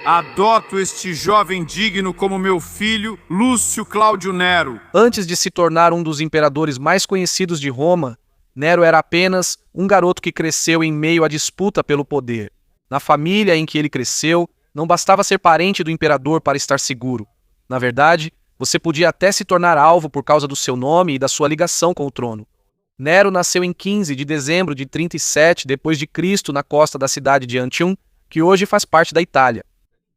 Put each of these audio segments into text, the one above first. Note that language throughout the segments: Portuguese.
Adoto este jovem digno como meu filho, Lúcio Cláudio Nero. Antes de se tornar um dos imperadores mais conhecidos de Roma, Nero era apenas um garoto que cresceu em meio à disputa pelo poder. Na família em que ele cresceu, não bastava ser parente do imperador para estar seguro. Na verdade, você podia até se tornar alvo por causa do seu nome e da sua ligação com o trono. Nero nasceu em 15 de dezembro de 37 d.C. na costa da cidade de Antium, que hoje faz parte da Itália.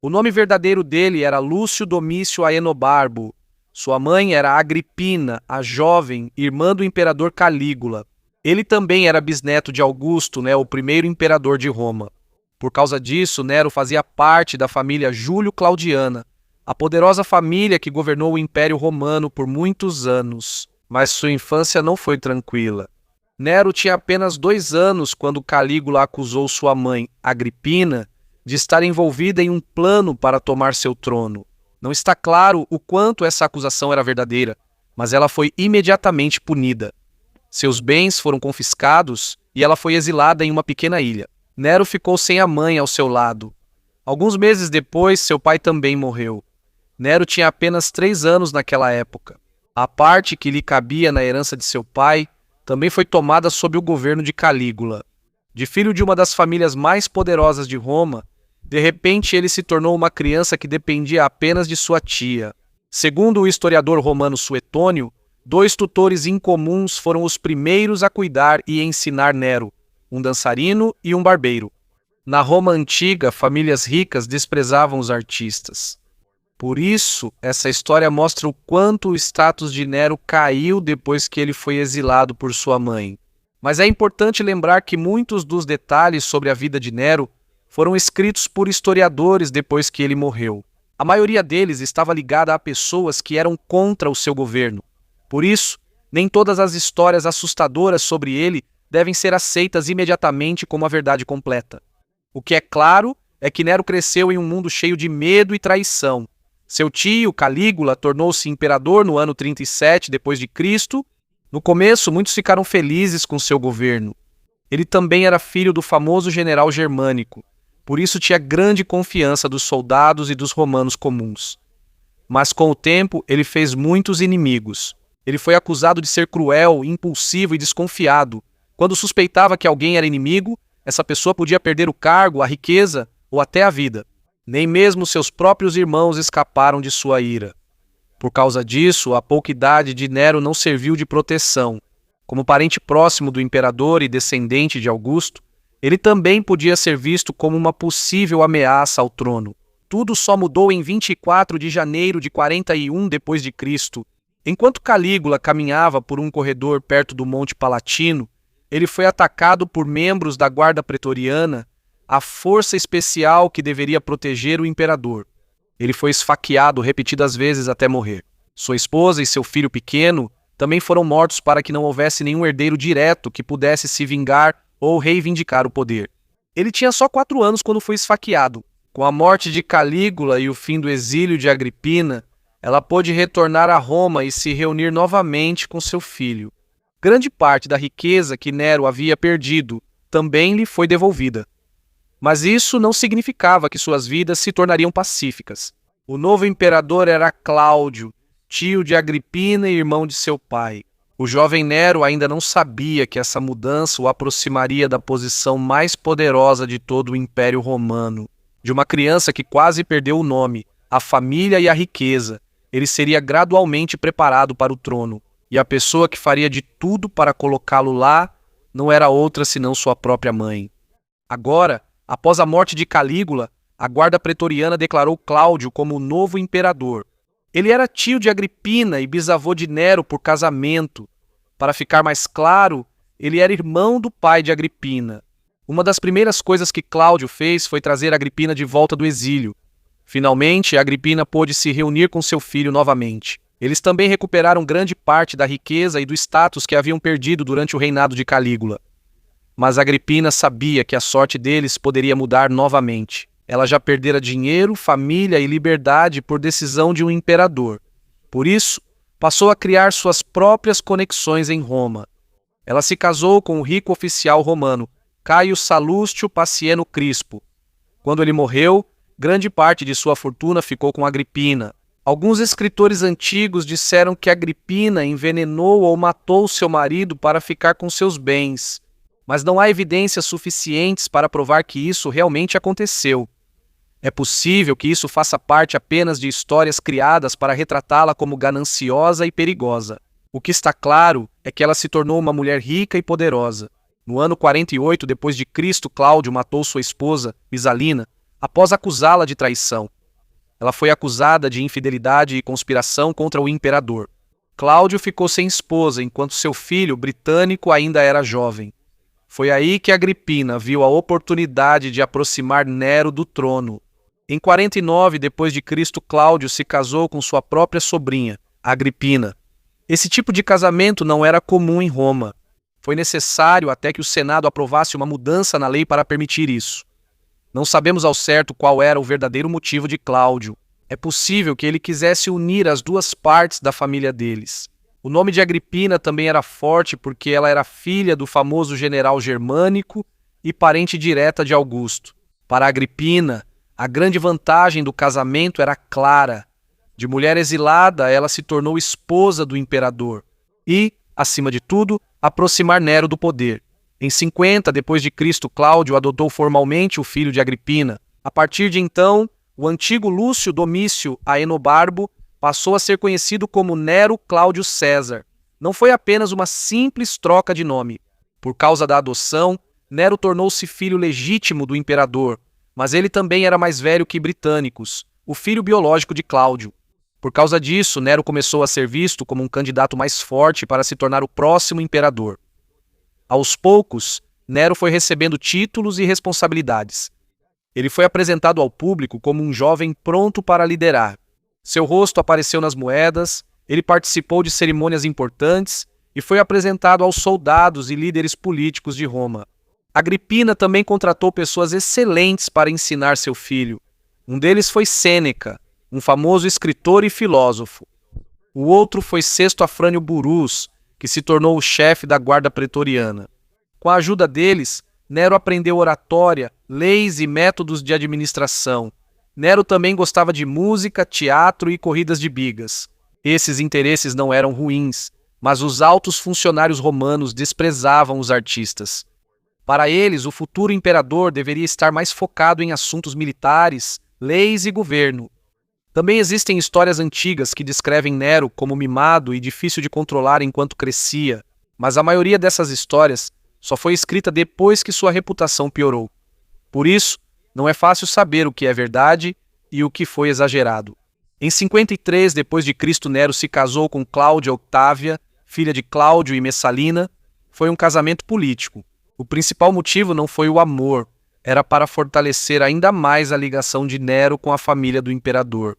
O nome verdadeiro dele era Lúcio Domício Aenobarbo. Sua mãe era Agripina, a jovem, irmã do imperador Calígula. Ele também era bisneto de Augusto, o primeiro imperador de Roma. Por causa disso, Nero fazia parte da família Júlio-Claudiana, a poderosa família que governou o Império Romano por muitos anos. Mas sua infância não foi tranquila. Nero tinha apenas 2 anos quando Calígula acusou sua mãe, Agripina, de estar envolvida em um plano para tomar seu trono. Não está claro o quanto essa acusação era verdadeira, mas ela foi imediatamente punida. Seus bens foram confiscados e ela foi exilada em uma pequena ilha. Nero ficou sem a mãe ao seu lado. Alguns meses depois, seu pai também morreu. Nero tinha apenas 3 anos naquela época. A parte que lhe cabia na herança de seu pai também foi tomada sob o governo de Calígula. De filho de uma das famílias mais poderosas de Roma, de repente ele se tornou uma criança que dependia apenas de sua tia. Segundo o historiador romano Suetônio, 2 tutores incomuns foram os primeiros a cuidar e ensinar Nero, um dançarino e um barbeiro. Na Roma antiga, famílias ricas desprezavam os artistas. Por isso, essa história mostra o quanto o status de Nero caiu depois que ele foi exilado por sua mãe. Mas é importante lembrar que muitos dos detalhes sobre a vida de Nero foram escritos por historiadores depois que ele morreu. A maioria deles estava ligada a pessoas que eram contra o seu governo. Por isso, nem todas as histórias assustadoras sobre ele devem ser aceitas imediatamente como a verdade completa. O que é claro é que Nero cresceu em um mundo cheio de medo e traição. Seu tio, Calígula, tornou-se imperador no ano 37 d.C. No começo, muitos ficaram felizes com seu governo. Ele também era filho do famoso general germânico, por isso tinha grande confiança dos soldados e dos romanos comuns. Mas com o tempo, ele fez muitos inimigos. Ele foi acusado de ser cruel, impulsivo e desconfiado. Quando suspeitava que alguém era inimigo, essa pessoa podia perder o cargo, a riqueza ou até a vida. Nem mesmo seus próprios irmãos escaparam de sua ira. Por causa disso, a pouca idade de Nero não serviu de proteção. Como parente próximo do imperador e descendente de Augusto, ele também podia ser visto como uma possível ameaça ao trono. Tudo só mudou em 24 de janeiro de 41 d.C. Enquanto Calígula caminhava por um corredor perto do Monte Palatino, ele foi atacado por membros da Guarda Pretoriana, a força especial que deveria proteger o imperador. Ele foi esfaqueado repetidas vezes até morrer. Sua esposa e seu filho pequeno também foram mortos para que não houvesse nenhum herdeiro direto que pudesse se vingar ou reivindicar o poder. Ele tinha só 4 anos quando foi esfaqueado. Com a morte de Calígula e o fim do exílio de Agripina, ela pôde retornar a Roma e se reunir novamente com seu filho. Grande parte da riqueza que Nero havia perdido também lhe foi devolvida. Mas isso não significava que suas vidas se tornariam pacíficas. O novo imperador era Cláudio, tio de Agripina e irmão de seu pai. O jovem Nero ainda não sabia que essa mudança o aproximaria da posição mais poderosa de todo o Império Romano. De uma criança que quase perdeu o nome, a família e a riqueza, ele seria gradualmente preparado para o trono. E a pessoa que faria de tudo para colocá-lo lá não era outra senão sua própria mãe. Agora, após a morte de Calígula, a Guarda Pretoriana declarou Cláudio como o novo imperador. Ele era tio de Agripina e bisavô de Nero por casamento. Para ficar mais claro, ele era irmão do pai de Agripina. Uma das primeiras coisas que Cláudio fez foi trazer Agripina de volta do exílio. Finalmente, Agripina pôde se reunir com seu filho novamente. Eles também recuperaram grande parte da riqueza e do status que haviam perdido durante o reinado de Calígula. Mas Agripina sabia que a sorte deles poderia mudar novamente. Ela já perdera dinheiro, família e liberdade por decisão de um imperador. Por isso, passou a criar suas próprias conexões em Roma. Ela se casou com o rico oficial romano, Caio Salustio Pacieno Crispo. Quando ele morreu, Grande parte de sua fortuna ficou com Agripina. Alguns escritores antigos disseram que Agripina envenenou ou matou seu marido para ficar com seus bens, mas não há evidências suficientes para provar que isso realmente aconteceu. É possível que isso faça parte apenas de histórias criadas para retratá-la como gananciosa e perigosa. O que está claro é que ela se tornou uma mulher rica e poderosa. No ano 48 depois de Cristo, Cláudio matou sua esposa, Misalina, após acusá-la de traição. Ela foi acusada de infidelidade e conspiração contra o imperador. Cláudio ficou sem esposa enquanto seu filho britânico ainda era jovem. Foi aí que Agripina viu a oportunidade de aproximar Nero do trono. Em 49 depois de Cristo, Cláudio se casou com sua própria sobrinha, Agripina. Esse tipo de casamento não era comum em Roma. Foi necessário até que o Senado aprovasse uma mudança na lei para permitir isso. Não sabemos ao certo qual era o verdadeiro motivo de Cláudio. É possível que ele quisesse unir as duas partes da família deles. O nome de Agripina também era forte porque ela era filha do famoso general germânico e parente direta de Augusto. Para Agripina, a grande vantagem do casamento era clara. De mulher exilada, ela se tornou esposa do imperador e, acima de tudo, aproximar Nero do poder. Em 50 depois de Cristo, Cláudio adotou formalmente o filho de Agripina. A partir de então, o antigo Lúcio Domício Aenobarbo passou a ser conhecido como Nero Cláudio César. Não foi apenas uma simples troca de nome. Por causa da adoção, Nero tornou-se filho legítimo do imperador, mas ele também era mais velho que Britânicos, o filho biológico de Cláudio. Por causa disso, Nero começou a ser visto como um candidato mais forte para se tornar o próximo imperador. Aos poucos, Nero foi recebendo títulos e responsabilidades. Ele foi apresentado ao público como um jovem pronto para liderar. Seu rosto apareceu nas moedas, ele participou de cerimônias importantes e foi apresentado aos soldados e líderes políticos de Roma. Agripina também contratou pessoas excelentes para ensinar seu filho. Um deles foi Sêneca, um famoso escritor e filósofo. O outro foi Sesto Afrânio Burrus, que se tornou o chefe da guarda pretoriana. Com a ajuda deles, Nero aprendeu oratória, leis e métodos de administração. Nero também gostava de música, teatro e corridas de bigas. Esses interesses não eram ruins, mas os altos funcionários romanos desprezavam os artistas. Para eles, o futuro imperador deveria estar mais focado em assuntos militares, leis e governo. Também existem histórias antigas que descrevem Nero como mimado e difícil de controlar enquanto crescia, mas a maioria dessas histórias só foi escrita depois que sua reputação piorou. Por isso, não é fácil saber o que é verdade e o que foi exagerado. Em 53 depois de Cristo, Nero se casou com Cláudia Octávia, filha de Cláudio e Messalina. Foi um casamento político. O principal motivo não foi o amor, era para fortalecer ainda mais a ligação de Nero com a família do imperador.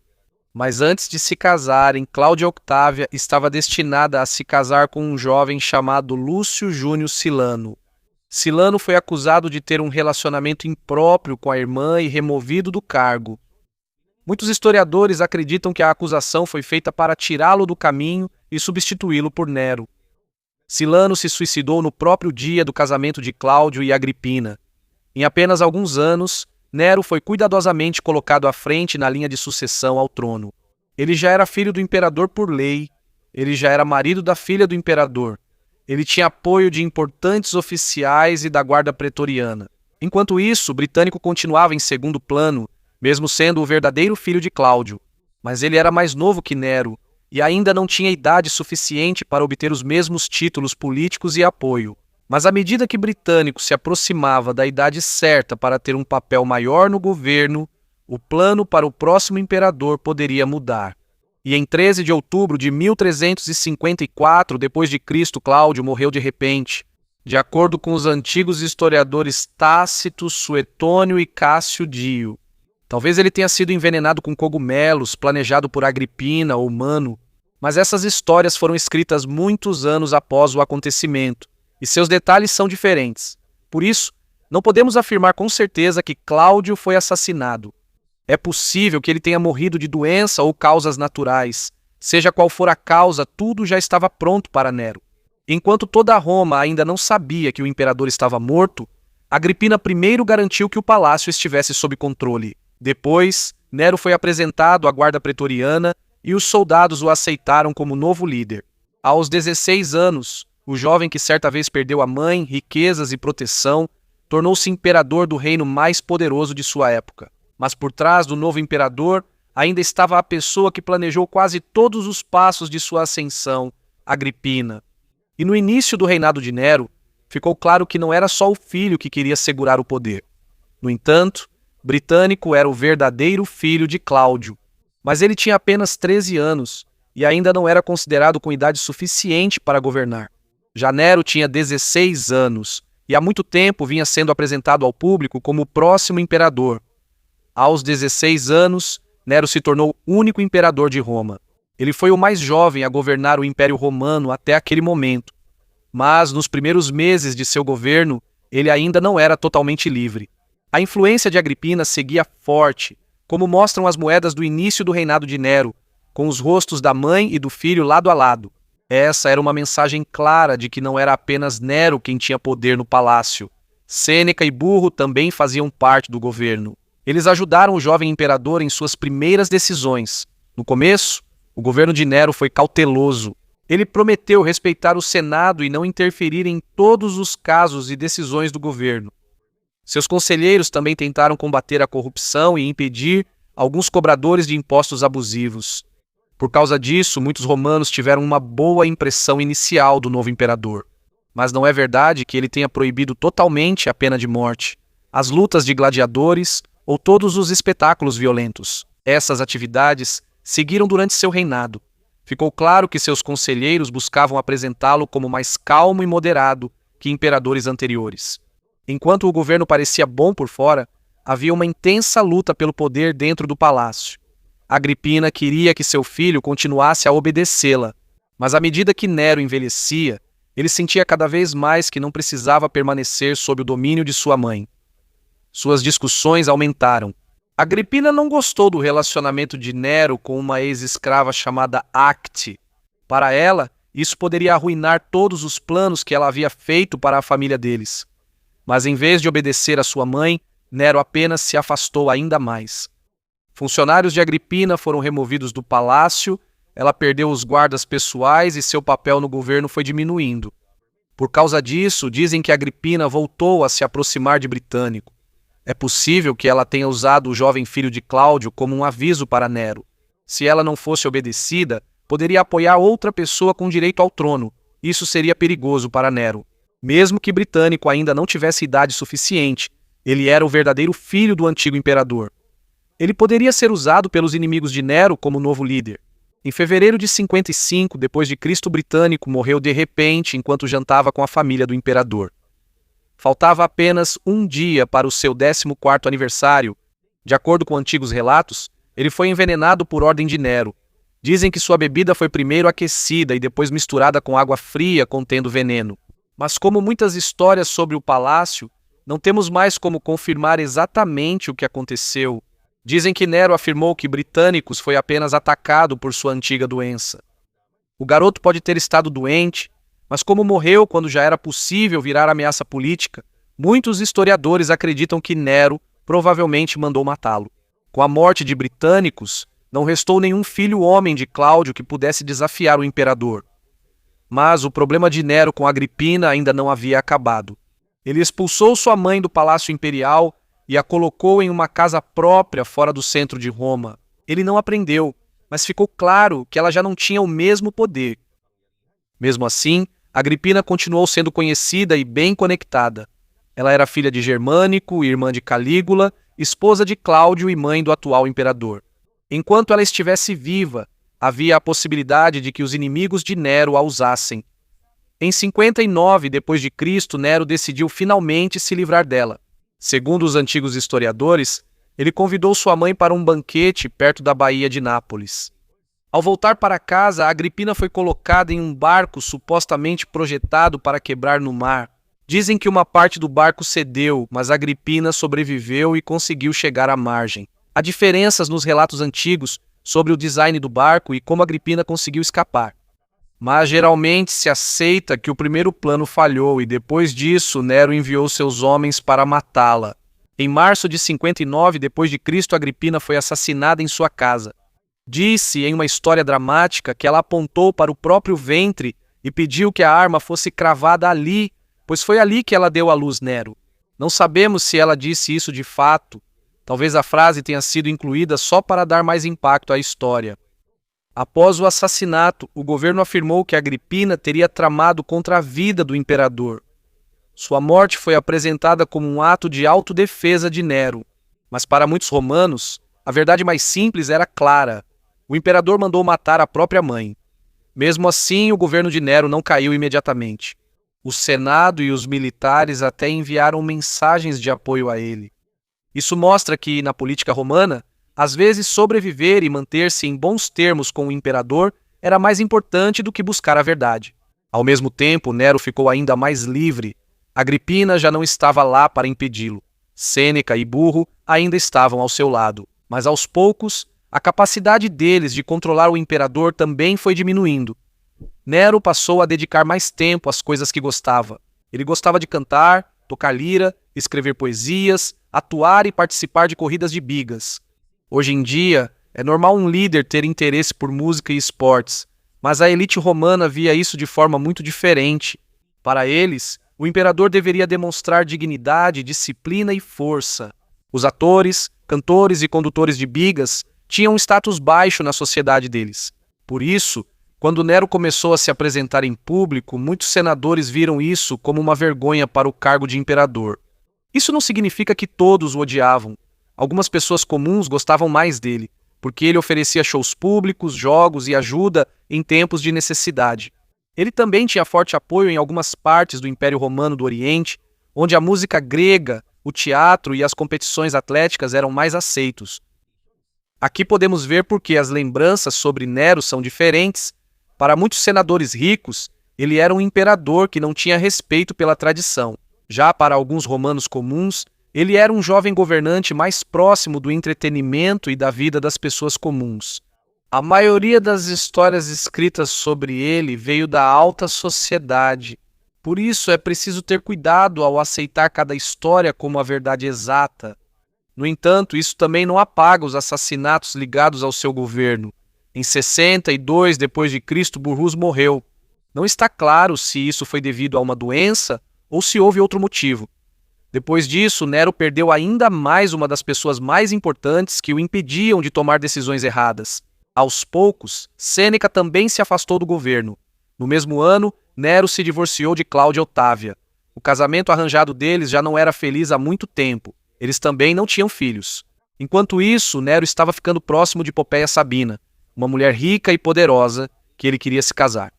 Mas antes de se casarem, Cláudia Octávia estava destinada a se casar com um jovem chamado Lúcio Júnior Silano. Silano foi acusado de ter um relacionamento impróprio com a irmã e removido do cargo. Muitos historiadores acreditam que a acusação foi feita para tirá-lo do caminho e substituí-lo por Nero. Silano se suicidou no próprio dia do casamento de Cláudio e Agripina. Em apenas alguns anos, Nero foi cuidadosamente colocado à frente na linha de sucessão ao trono. Ele já era filho do imperador por lei, ele já era marido da filha do imperador, ele tinha apoio de importantes oficiais e da guarda pretoriana. Enquanto isso, o britânico continuava em segundo plano, mesmo sendo o verdadeiro filho de Cláudio. Mas ele era mais novo que Nero e ainda não tinha idade suficiente para obter os mesmos títulos políticos e apoio. Mas à medida que Britânico se aproximava da idade certa para ter um papel maior no governo, o plano para o próximo imperador poderia mudar. E em 13 de outubro de 1354 depois de Cristo, Cláudio morreu de repente. De acordo com os antigos historiadores Tácito, Suetônio e Cássio Dio. Talvez ele tenha sido envenenado com cogumelos, planejado por Agripina ou Mano, mas essas histórias foram escritas muitos anos após o acontecimento, e seus detalhes são diferentes. Por isso, não podemos afirmar com certeza que Cláudio foi assassinado. É possível que ele tenha morrido de doença ou causas naturais. Seja qual for a causa, tudo já estava pronto para Nero. Enquanto toda Roma ainda não sabia que o imperador estava morto, Agripina primeiro garantiu que o palácio estivesse sob controle. Depois, Nero foi apresentado à guarda pretoriana e os soldados o aceitaram como novo líder. Aos 16 anos, o jovem que certa vez perdeu a mãe, riquezas e proteção, tornou-se imperador do reino mais poderoso de sua época. Mas por trás do novo imperador, ainda estava a pessoa que planejou quase todos os passos de sua ascensão, Agripina. E no início do reinado de Nero, ficou claro que não era só o filho que queria segurar o poder. No entanto, Britânico era o verdadeiro filho de Cláudio, mas ele tinha apenas 13 anos e ainda não era considerado com idade suficiente para governar. Já Nero tinha 16 anos e há muito tempo vinha sendo apresentado ao público como o próximo imperador. Aos 16 anos, Nero se tornou o único imperador de Roma. Ele foi o mais jovem a governar o Império Romano até aquele momento, mas nos primeiros meses de seu governo, ele ainda não era totalmente livre. A influência de Agripina seguia forte, como mostram as moedas do início do reinado de Nero, com os rostos da mãe e do filho lado a lado. Essa era uma mensagem clara de que não era apenas Nero quem tinha poder no palácio. Sêneca e Burro também faziam parte do governo. Eles ajudaram o jovem imperador em suas primeiras decisões. No começo, o governo de Nero foi cauteloso. Ele prometeu respeitar o Senado e não interferir em todos os casos e decisões do governo. Seus conselheiros também tentaram combater a corrupção e impedir alguns cobradores de impostos abusivos. Por causa disso, muitos romanos tiveram uma boa impressão inicial do novo imperador. Mas não é verdade que ele tenha proibido totalmente a pena de morte, as lutas de gladiadores ou todos os espetáculos violentos. Essas atividades seguiram durante seu reinado. Ficou claro que seus conselheiros buscavam apresentá-lo como mais calmo e moderado que imperadores anteriores. Enquanto o governo parecia bom por fora, havia uma intensa luta pelo poder dentro do palácio. Agripina queria que seu filho continuasse a obedecê-la, mas à medida que Nero envelhecia, ele sentia cada vez mais que não precisava permanecer sob o domínio de sua mãe. Suas discussões aumentaram. Agripina não gostou do relacionamento de Nero com uma ex-escrava chamada Acte. Para ela, isso poderia arruinar todos os planos que ela havia feito para a família deles. Mas em vez de obedecer à sua mãe, Nero apenas se afastou ainda mais. Funcionários de Agripina foram removidos do palácio, ela perdeu os guardas pessoais e seu papel no governo foi diminuindo. Por causa disso, dizem que Agripina voltou a se aproximar de Britânico. É possível que ela tenha usado o jovem filho de Cláudio como um aviso para Nero. Se ela não fosse obedecida, poderia apoiar outra pessoa com direito ao trono. Isso seria perigoso para Nero. Mesmo que Britânico ainda não tivesse idade suficiente, ele era o verdadeiro filho do antigo imperador. Ele poderia ser usado pelos inimigos de Nero como novo líder. Em fevereiro de 55 d.C., Britânico morreu de repente enquanto jantava com a família do imperador. Faltava apenas um dia para o seu 14º aniversário. De acordo com antigos relatos, ele foi envenenado por ordem de Nero. Dizem que sua bebida foi primeiro aquecida e depois misturada com água fria contendo veneno. Mas como muitas histórias sobre o palácio, não temos mais como confirmar exatamente o que aconteceu. Dizem que Nero afirmou que Britânicos foi apenas atacado por sua antiga doença. O garoto pode ter estado doente, mas como morreu quando já era possível virar ameaça política, muitos historiadores acreditam que Nero provavelmente mandou matá-lo. Com a morte de Britânicos, não restou nenhum filho homem de Cláudio que pudesse desafiar o imperador. Mas o problema de Nero com Agripina ainda não havia acabado. Ele expulsou sua mãe do palácio imperial e a colocou em uma casa própria fora do centro de Roma. Ele não aprendeu, mas ficou claro que ela já não tinha o mesmo poder. Mesmo assim, Agripina continuou sendo conhecida e bem conectada. Ela era filha de Germânico, irmã de Calígula, esposa de Cláudio e mãe do atual imperador. Enquanto ela estivesse viva, havia a possibilidade de que os inimigos de Nero a usassem. Em 59 d.C., Nero decidiu finalmente se livrar dela. Segundo os antigos historiadores, ele convidou sua mãe para um banquete perto da Baía de Nápoles. Ao voltar para casa, Agripina foi colocada em um barco supostamente projetado para quebrar no mar. Dizem que uma parte do barco cedeu, mas Agripina sobreviveu e conseguiu chegar à margem. Há diferenças nos relatos antigos sobre o design do barco e como Agripina conseguiu escapar. Mas geralmente se aceita que o primeiro plano falhou e depois disso Nero enviou seus homens para matá-la. Em março de 59 d.C., Agripina foi assassinada em sua casa. Disse em uma história dramática que ela apontou para o próprio ventre e pediu que a arma fosse cravada ali, pois foi ali que ela deu à luz Nero. Não sabemos se ela disse isso de fato. Talvez a frase tenha sido incluída só para dar mais impacto à história. Após o assassinato, o governo afirmou que Agripina teria tramado contra a vida do imperador. Sua morte foi apresentada como um ato de autodefesa de Nero. Mas para muitos romanos, a verdade mais simples era clara. O imperador mandou matar a própria mãe. Mesmo assim, o governo de Nero não caiu imediatamente. O Senado e os militares até enviaram mensagens de apoio a ele. Isso mostra que, na política romana, às vezes sobreviver e manter-se em bons termos com o imperador era mais importante do que buscar a verdade. Ao mesmo tempo, Nero ficou ainda mais livre. Agripina já não estava lá para impedi-lo. Sêneca e Burro ainda estavam ao seu lado. Mas aos poucos, a capacidade deles de controlar o imperador também foi diminuindo. Nero passou a dedicar mais tempo às coisas que gostava. Ele gostava de cantar, tocar lira, escrever poesias, atuar e participar de corridas de bigas. Hoje em dia, é normal um líder ter interesse por música e esportes, mas a elite romana via isso de forma muito diferente. Para eles, o imperador deveria demonstrar dignidade, disciplina e força. Os atores, cantores e condutores de bigas tinham um status baixo na sociedade deles. Por isso, quando Nero começou a se apresentar em público, muitos senadores viram isso como uma vergonha para o cargo de imperador. Isso não significa que todos o odiavam. Algumas pessoas comuns gostavam mais dele, porque ele oferecia shows públicos, jogos e ajuda em tempos de necessidade. Ele também tinha forte apoio em algumas partes do Império Romano do Oriente, onde a música grega, o teatro e as competições atléticas eram mais aceitos. Aqui podemos ver por que as lembranças sobre Nero são diferentes. Para muitos senadores ricos, ele era um imperador que não tinha respeito pela tradição. Já para alguns romanos comuns, ele era um jovem governante mais próximo do entretenimento e da vida das pessoas comuns. A maioria das histórias escritas sobre ele veio da alta sociedade. Por isso, é preciso ter cuidado ao aceitar cada história como a verdade exata. No entanto, isso também não apaga os assassinatos ligados ao seu governo. Em 62 d.C., Burrus morreu. Não está claro se isso foi devido a uma doença ou se houve outro motivo. Depois disso, Nero perdeu ainda mais uma das pessoas mais importantes que o impediam de tomar decisões erradas. Aos poucos, Sêneca também se afastou do governo. No mesmo ano, Nero se divorciou de Cláudia Otávia. O casamento arranjado deles já não era feliz há muito tempo. Eles também não tinham filhos. Enquanto isso, Nero estava ficando próximo de Popéia Sabina, uma mulher rica e poderosa que ele queria se casar.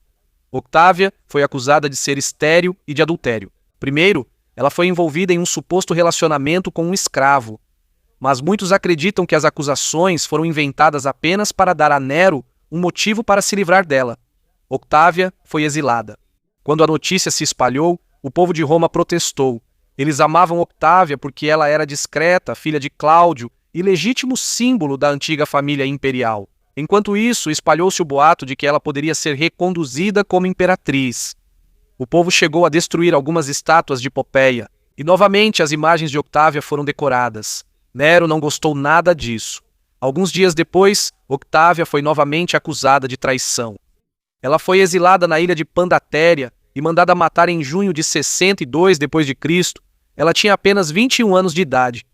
Octávia foi acusada de ser estéril e de adultério. Primeiro, ela foi envolvida em um suposto relacionamento com um escravo. Mas muitos acreditam que as acusações foram inventadas apenas para dar a Nero um motivo para se livrar dela. Octávia foi exilada. Quando a notícia se espalhou, o povo de Roma protestou. Eles amavam Octávia porque ela era discreta, filha de Cláudio e legítimo símbolo da antiga família imperial. Enquanto isso, espalhou-se o boato de que ela poderia ser reconduzida como imperatriz. O povo chegou a destruir algumas estátuas de Popéia, e novamente as imagens de Octávia foram decoradas. Nero não gostou nada disso. Alguns dias depois, Octávia foi novamente acusada de traição. Ela foi exilada na ilha de Pandatéria e mandada matar em junho de 62 d.C. Ela tinha apenas 21 anos de idade.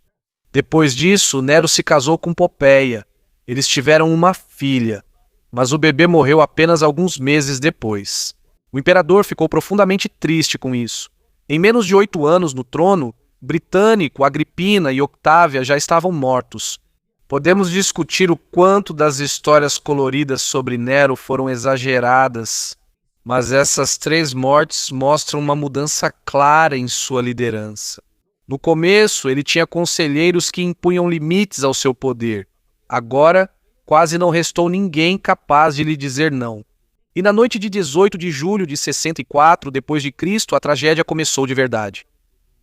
Depois disso, Nero se casou com Popéia. Eles tiveram uma filha, mas o bebê morreu apenas alguns meses depois. O imperador ficou profundamente triste com isso. Em menos de 8 anos no trono, Britânico, Agripina e Octávia já estavam mortos. Podemos discutir o quanto das histórias coloridas sobre Nero foram exageradas, mas essas 3 mortes mostram uma mudança clara em sua liderança. No começo, ele tinha conselheiros que impunham limites ao seu poder. Agora, quase não restou ninguém capaz de lhe dizer não. E na noite de 18 de julho de 64 d.C., a tragédia começou de verdade.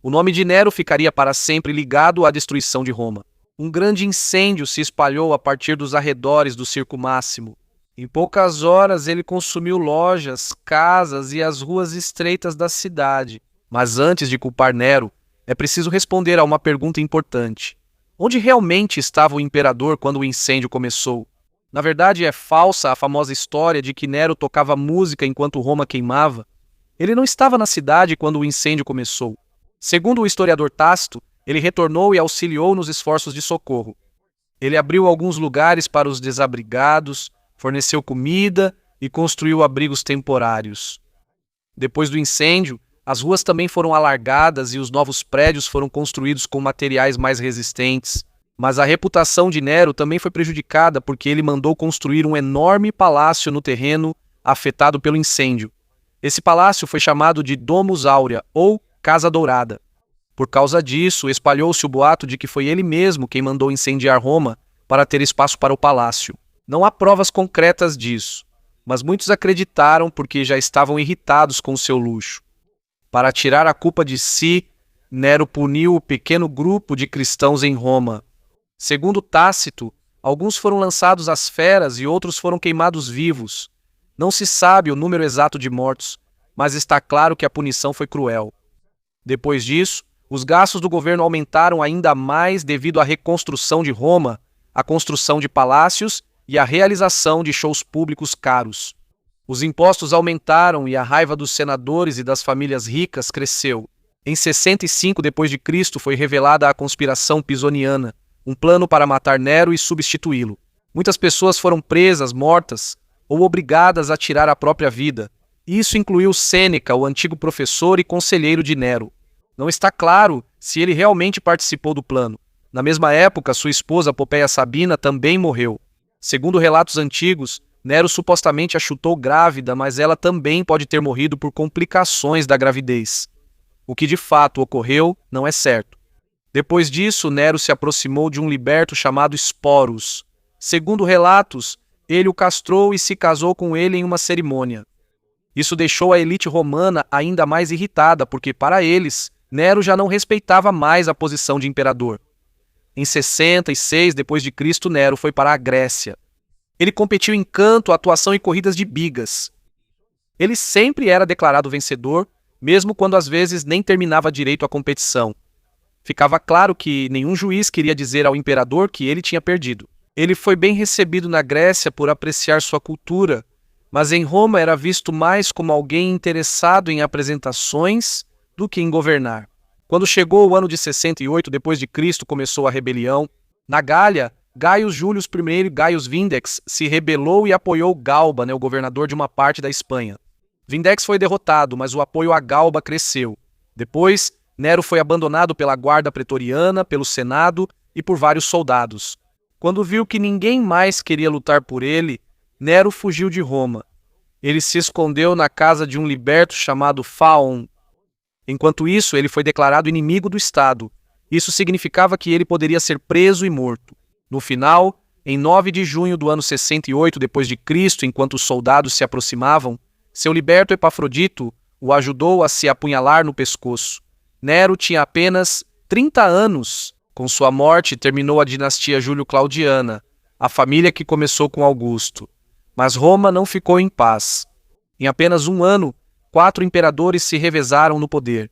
O nome de Nero ficaria para sempre ligado à destruição de Roma. Um grande incêndio se espalhou a partir dos arredores do Circo Máximo. Em poucas horas ele consumiu lojas, casas e as ruas estreitas da cidade. Mas antes de culpar Nero, é preciso responder a uma pergunta importante. Onde realmente estava o imperador quando o incêndio começou? Na verdade, é falsa a famosa história de que Nero tocava música enquanto Roma queimava. Ele não estava na cidade quando o incêndio começou. Segundo o historiador Tácito, ele retornou e auxiliou nos esforços de socorro. Ele abriu alguns lugares para os desabrigados, forneceu comida e construiu abrigos temporários. Depois do incêndio, as ruas também foram alargadas e os novos prédios foram construídos com materiais mais resistentes. Mas a reputação de Nero também foi prejudicada porque ele mandou construir um enorme palácio no terreno afetado pelo incêndio. Esse palácio foi chamado de Domus Aurea, ou Casa Dourada. Por causa disso, espalhou-se o boato de que foi ele mesmo quem mandou incendiar Roma para ter espaço para o palácio. Não há provas concretas disso, mas muitos acreditaram porque já estavam irritados com o seu luxo. Para tirar a culpa de si, Nero puniu o pequeno grupo de cristãos em Roma. Segundo Tácito, alguns foram lançados às feras e outros foram queimados vivos. Não se sabe o número exato de mortos, mas está claro que a punição foi cruel. Depois disso, os gastos do governo aumentaram ainda mais devido à reconstrução de Roma, à construção de palácios e à realização de shows públicos caros. Os impostos aumentaram e a raiva dos senadores e das famílias ricas cresceu. Em 65 d.C. foi revelada a conspiração pisoniana, um plano para matar Nero e substituí-lo. Muitas pessoas foram presas, mortas ou obrigadas a tirar a própria vida. Isso incluiu Sêneca, o antigo professor e conselheiro de Nero. Não está claro se ele realmente participou do plano. Na mesma época, sua esposa Popeia Sabina também morreu. Segundo relatos antigos, Nero supostamente a chutou grávida, mas ela também pode ter morrido por complicações da gravidez. O que de fato ocorreu não é certo. Depois disso, Nero se aproximou de um liberto chamado Sporus. Segundo relatos, ele o castrou e se casou com ele em uma cerimônia. Isso deixou a elite romana ainda mais irritada, porque para eles, Nero já não respeitava mais a posição de imperador. Em 66 d.C., Nero foi para a Grécia. Ele competiu em canto, atuação e corridas de bigas. Ele sempre era declarado vencedor, mesmo quando às vezes nem terminava direito a competição. Ficava claro que nenhum juiz queria dizer ao imperador que ele tinha perdido. Ele foi bem recebido na Grécia por apreciar sua cultura, mas em Roma era visto mais como alguém interessado em apresentações do que em governar. Quando chegou o ano de 68 d.C., começou a rebelião. Na Gália, Gaius Július I e Gaius Vindex se rebelou e apoiou Galba, o governador de uma parte da Espanha. Vindex foi derrotado, mas o apoio a Galba cresceu. Depois, Nero foi abandonado pela guarda pretoriana, pelo Senado e por vários soldados. Quando viu que ninguém mais queria lutar por ele, Nero fugiu de Roma. Ele se escondeu na casa de um liberto chamado Faon. Enquanto isso, ele foi declarado inimigo do Estado. Isso significava que ele poderia ser preso e morto. No final, em 9 de junho do ano 68 d.C., enquanto os soldados se aproximavam, seu liberto Epafrodito o ajudou a se apunhalar no pescoço. Nero tinha apenas 30 anos. Com sua morte, terminou a dinastia Júlio-Claudiana, a família que começou com Augusto. Mas Roma não ficou em paz. Em apenas um ano, 4 imperadores se revezaram no poder.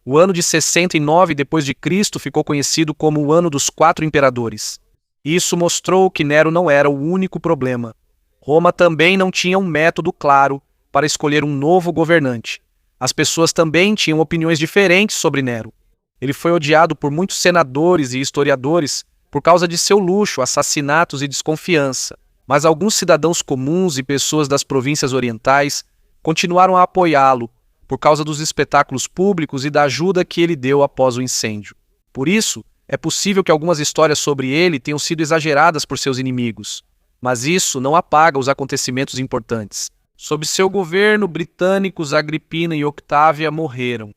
O ano de 69 d.C. ficou conhecido como o ano dos 4 imperadores. Isso mostrou que Nero não era o único problema. Roma também não tinha um método claro para escolher um novo governante. As pessoas também tinham opiniões diferentes sobre Nero. Ele foi odiado por muitos senadores e historiadores por causa de seu luxo, assassinatos e desconfiança. Mas alguns cidadãos comuns e pessoas das províncias orientais continuaram a apoiá-lo por causa dos espetáculos públicos e da ajuda que ele deu após o incêndio. Por isso, é possível que algumas histórias sobre ele tenham sido exageradas por seus inimigos, mas isso não apaga os acontecimentos importantes. Sob seu governo, britânicos Agripina e Octávia morreram.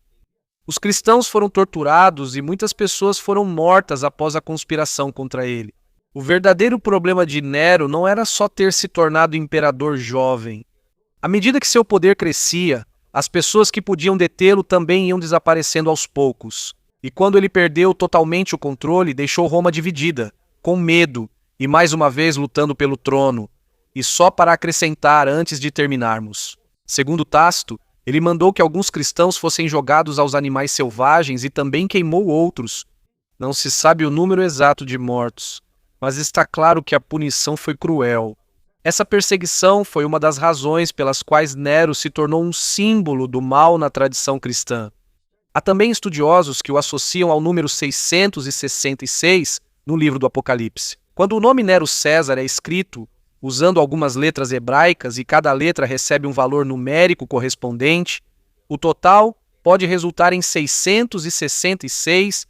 Os cristãos foram torturados e muitas pessoas foram mortas após a conspiração contra ele. O verdadeiro problema de Nero não era só ter se tornado imperador jovem. À medida que seu poder crescia, as pessoas que podiam detê-lo também iam desaparecendo aos poucos. E quando ele perdeu totalmente o controle, deixou Roma dividida, com medo e mais uma vez lutando pelo trono. E só para acrescentar antes de terminarmos. Segundo Tácito, Ele mandou que alguns cristãos fossem jogados aos animais selvagens e também queimou outros. Não se sabe o número exato de mortos, mas está claro que a punição foi cruel. Essa perseguição foi uma das razões pelas quais Nero se tornou um símbolo do mal na tradição cristã. Há também estudiosos que o associam ao número 666 no livro do Apocalipse. Quando o nome Nero César é escrito usando algumas letras hebraicas e cada letra recebe um valor numérico correspondente, o total pode resultar em 666